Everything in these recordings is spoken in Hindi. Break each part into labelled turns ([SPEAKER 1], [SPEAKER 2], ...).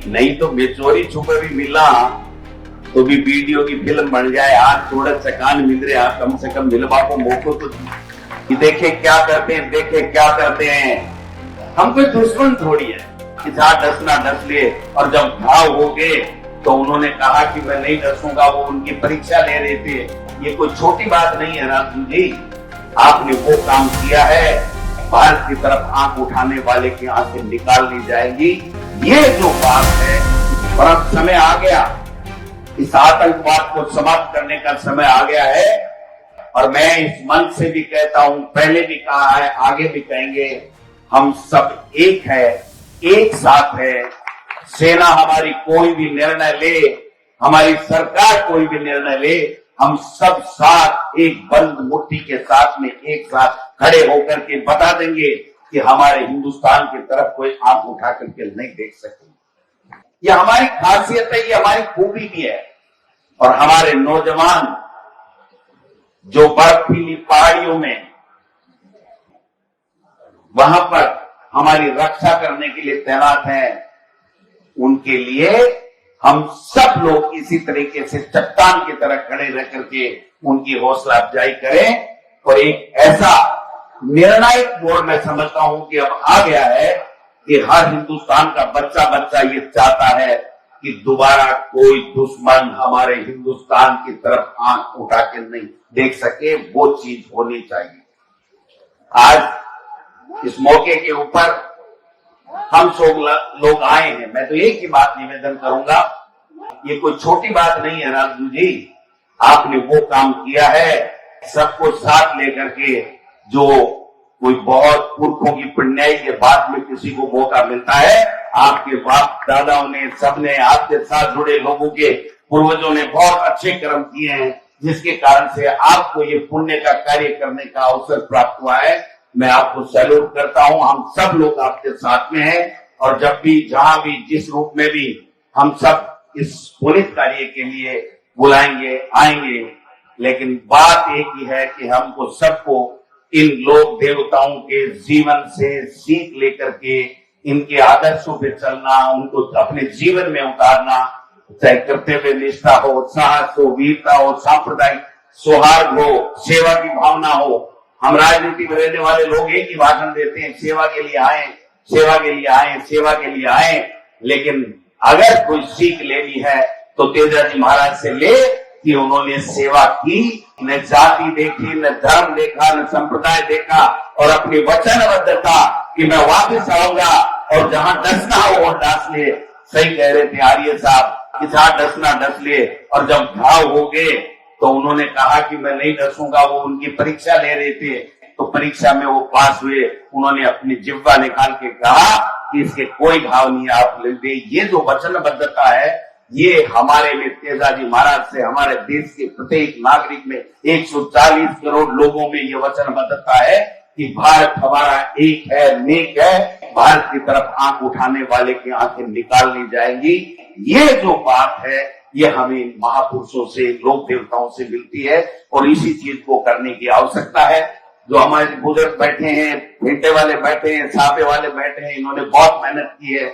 [SPEAKER 1] नहीं तो बेचोरी छुपे भी मिला तो भी वीडियो की फिल्म बन जाए। आज थोड़ा चकान मिल रहे हैं, कम से कम मिलवा को मौको तो कि देखे क्या करते हैं, देखे क्या करते हैं। हम कोई दुश्मन थोड़ी है कि जहां डसना डस ले। और जब घाव हो गए तो उन्होंने कहा कि मैं नहीं डसूंगा, वो उनकी परीक्षा ले रहे थे। ये कोई छोटी बात नहीं है राजू जी, आपने वो काम किया है, भारत की तरफ आंख उठाने वाले की आंखें निकाल ली जाएंगी। ये जो बात है, और अब समय आ गया, इस आतंकवाद को समाप्त करने का समय आ गया है। और मैं इस मंच से भी कहता हूं, पहले भी कहा है, आगे भी कहेंगे, हम सब एक है, एक साथ है। सेना हमारी कोई भी निर्णय ले, हमारी सरकार कोई भी निर्णय ले, हम सब साथ एक बंद मुट्ठी के साथ में एक साथ खड़े होकर के बता देंगे कि हमारे हिंदुस्तान की तरफ कोई आंख उठा करके नहीं देख सके। ये हमारी खासियत है, ये हमारी खूबी भी है। और हमारे नौजवान जो बर्फीली पहाड़ियों में वहां पर हमारी रक्षा करने के लिए तैनात हैं, उनके लिए हम सब लोग इसी तरीके से चट्टान की तरह खड़े रह करके उनकी हौसला अफजाई करें। और एक ऐसा निर्णायक मोड़ मैं समझता हूं कि अब आ गया है कि हर हिंदुस्तान का बच्चा बच्चा ये चाहता है कि दोबारा कोई दुश्मन हमारे हिंदुस्तान की तरफ आंख उठा के नहीं देख सके। वो चीज होनी चाहिए। आज इस मौके के ऊपर हम सब लोग आए हैं। मैं तो एक ही बात निवेदन करूंगा, ये कोई छोटी बात नहीं है राजू जी, आपने वो काम किया है सबको साथ लेकर के। जो कोई बहुत पुरखों की पुण्याई के बाद में किसी को मौका मिलता है, आपके बाप दादाओं ने, सबने, आपके साथ जुड़े लोगों के पूर्वजों ने बहुत अच्छे कर्म किए हैं, जिसके कारण से आपको ये पुण्य का कार्य करने का अवसर प्राप्त हुआ है। मैं आपको सैल्यूट करता हूं। हम सब लोग आपके साथ में हैं और जब भी, जहां भी, जिस रूप में भी हम सब इस पुनित कार्य के लिए बुलाएंगे, आएंगे। लेकिन बात एक ही है कि हमको सबको इन लोक देवताओं के जीवन से सीख लेकर के इनके आदर्शों पे चलना, उनको अपने जीवन में उतारना, चाहे कर्तव्य निष्ठा हो, साहस हो, वीरता हो, सांप्रदायिक सौहार्द हो, सेवा की भावना हो। हम राजनीति में रहने वाले लोग एक ही भाषण देते हैं, सेवा के लिए आए, सेवा के लिए आए, सेवा के लिए आए। लेकिन अगर कोई सीख लेनी है तो तेजाजी महाराज से ले कि उन्होंने सेवा की, न जाति देखी, न धर्म देखा, न संप्रदाय देखा, और अपनी वचनबद्धता कि मैं वापस आऊंगा और जहां डसना हो वो डस ले। सही कह रहे थे आर्य साहब कि जहां डसना डस ले। और जब घाव हो गए तो उन्होंने कहा कि मैं नहीं डसूंगा, वो उनकी परीक्षा ले रहे थे, तो परीक्षा में वो पास हुए। उन्होंने अपनी जिह्वा निकाल के कहा कि इसके कोई घाव नहीं, आप ले दे। ये जो वचनबद्धता है, ये हमारे में तेजाजी महाराज से हमारे देश के प्रत्येक नागरिक में 140 करोड़ लोगों में ये वचनबद्धता है कि भारत हमारा एक है, नेक है। भारत की तरफ आंख उठाने वाले की आंखें निकाल ली जाएंगी। ये जो बात है, ये हमें महापुरुषों से, लोक देवताओं से मिलती है और इसी चीज को करने की आवश्यकता है। जो हमारे बुजुर्ग बैठे हैं, भेंटे वाले बैठे हैं, छापे वाले बैठे हैं, इन्होंने बहुत मेहनत की है,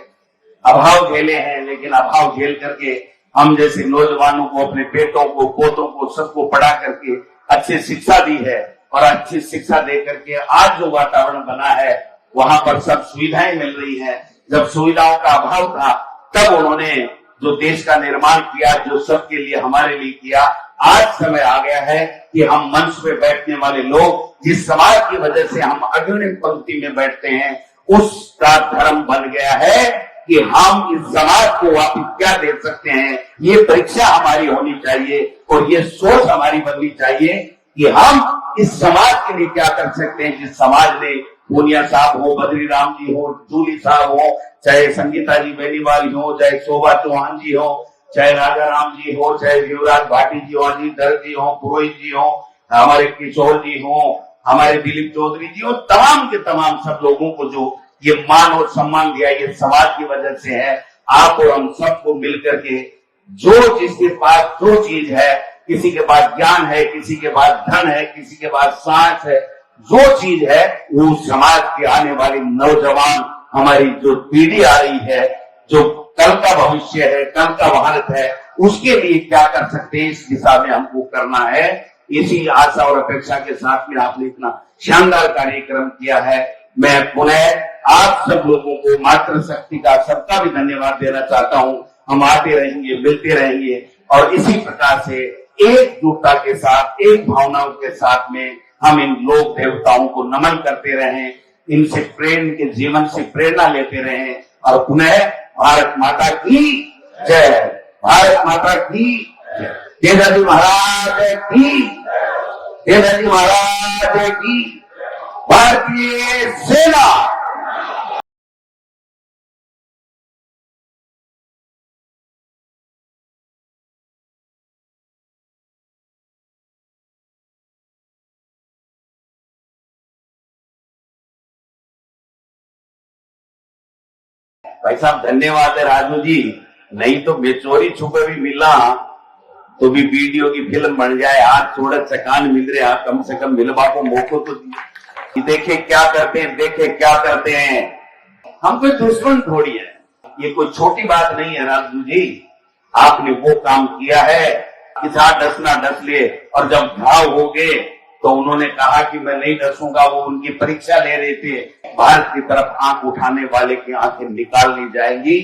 [SPEAKER 1] अभाव झेले हैं। लेकिन अभाव झेल करके हम जैसे नौजवानों को, अपने बेटों को, पोतों को, सबको पढ़ा करके अच्छी शिक्षा दी है। और अच्छी शिक्षा दे करके आज जो वातावरण बना है, वहां पर सब सुविधाएं मिल रही हैं। जब सुविधाओं का अभाव था, तब उन्होंने जो देश का निर्माण किया, जो सबके लिए, हमारे लिए किया। आज समय आ गया है कि हम मंच पे बैठने वाले लोग, जिस समाज की वजह से हम अग्रणी पंक्ति में बैठते हैं, उसका धर्म बन गया है कि हम इस समाज को वापिस क्या दे सकते हैं। ये परीक्षा हमारी होनी चाहिए और ये सोच हमारी बननी चाहिए कि हम इस समाज के लिए क्या कर सकते हैं। जिस समाज ने, पूनिया साहब हो, बद्री राम जी हो, जूली साहब हो, चाहे संगीता जी बेनीवाल हो, चाहे शोभा चौहान जी हो, चाहे राजा राम जी हो, चाहे युवराज भाटी जी हो, अजीत धर जी हो, पुरोहित जी हो, हमारे किशोर जी हो, हमारे दिलीप चौधरी जी हो, तमाम के तमाम सब लोगों को जो ये मान और सम्मान दिया, ये समाज की वजह से है। आप और हम सबको मिलकर के, जो जिसके पास जो चीज है, किसी के पास ज्ञान है, किसी के पास धन है, किसी के पास साहस है, जो चीज है वो समाज की आने वाली नौजवान हमारी जो पीढ़ी आ रही है, जो कल का भविष्य है, कल का भारत है, उसके लिए क्या कर सकते हैं, इस दिशा में हमको करना है। इसी आशा और अपेक्षा के साथ में आपने इतना शानदार कार्यक्रम किया है। मैं पुनः आप सब लोगों को मातृशक्ति का सबका भी धन्यवाद देना चाहता हूं। हम आते रहेंगे, मिलते रहेंगे और इसी प्रकार से एकजुटता के साथ, एक भावनाओं के साथ में हम इन लोक देवताओं को नमन करते रहें, इनसे प्रेम के जीवन से प्रेरणा लेते रहें और पुनः भारत माता की जय, भारत माता की जय, केदार जी महाराज की, केदार जी महाराज की, भारतीय सेना। भाई साहब धन्यवाद है राजू जी, नहीं तो बेचोरी छुपे भी मिला तो भी वीडियो की फिल्म बन जाए। आज थोड़ा चकान मिल रहा, कम से कम मिलवा को मौको तो देखे क्या करते हैं, देखे क्या करते हैं। हम कोई दुश्मन थोड़ी है, ये कोई छोटी बात नहीं है राजू जी। आपने वो काम किया है कि जहां डसना डस ले, और जब घाव हो गए तो उन्होंने कहा कि मैं नहीं डसूंगा। वो उनकी परीक्षा ले रहे थे, भारत की तरफ आंख उठाने वाले की आंखें निकाल ली जाएंगी।